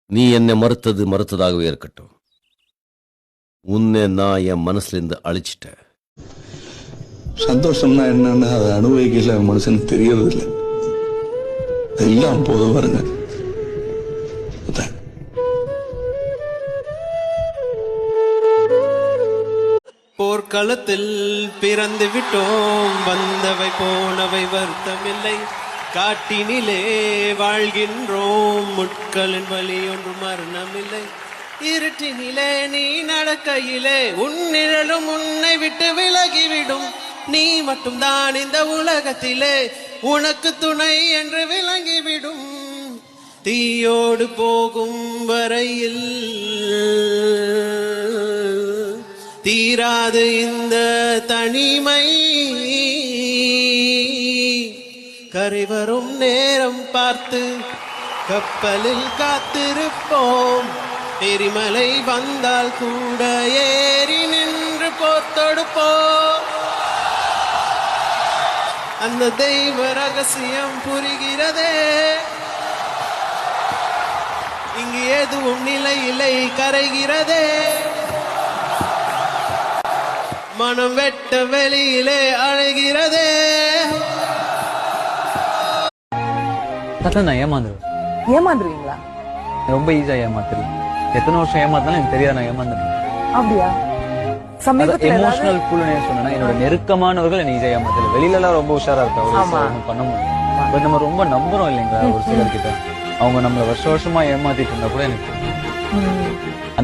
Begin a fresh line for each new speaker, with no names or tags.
நீ என்னை மறுத்ததாகவே இருக்கட்டும். உன்னை நான் என் மனசுல இருந்து அழிச்சிட்டேன்.
சந்தோஷம்னா என்னன்னு அதை அனுபவிக்கல மனுஷனுக்கு தெரியறது இல்லை. எல்லாம் போதும் பாருங்க.
போர்க்களத்தில் பிறந்து விட்டோம், வந்தவை போனவை வருத்தமில்லை. காட்டினிலே வாழ்கின்றோம், முட்களின் வழி ஒன்று மரணமில்லை. இருட்டினிலே நீ நடக்கையிலே உன் நிழலும் உன்னை விட்டு விலகிவிடும். நீ மட்டும்தான் இந்த உலகத்திலே உனக்கு துணை என்று விளங்கிவிடும். தீயோடு போகும் வரையில் தீராது இந்த தனிமை. கரை வரும் நேரம் பார்த்து கப்பலில் காத்திருப்போம். எரிமலை வந்தால் கூட ஏறி நின்று போர் தொடுப்போம். அந்த தெய்வ ரகசியம் புரிகிறதே. இங்கு எதுவும் நிலையில்லை, கரைகிறதே. மனம் வெட்ட வெளியிலே அழைகிறதே.
நான் ஏமாந்துருவேன்.
ஏமாந்துருவீங்களா?
ரொம்ப ஈஸியா ஏமாத்துறேன். எத்தனை வருஷம் ஏமாத்தாலும் எனக்கு தெரியாது நான் ஏமாந்துருவேன்.
அப்படியா?
எமோஷனல் புல்லுன்னு சொன்னா என்னோட நெருக்கமானவர்கள் என்ன ஈஸியா ஏமாத்தல. வெளியில எல்லாம் ரொம்ப உஷாரா இருக்காங்க, பண்ண முடியும். பட் நம்ம ரொம்ப நம்புறோம் இல்லைங்களா ஒரு சிலர்கிட்ட. அவங்க நம்மள வருஷமா ஏமாத்திட்டு இருந்தா கூட எனக்கு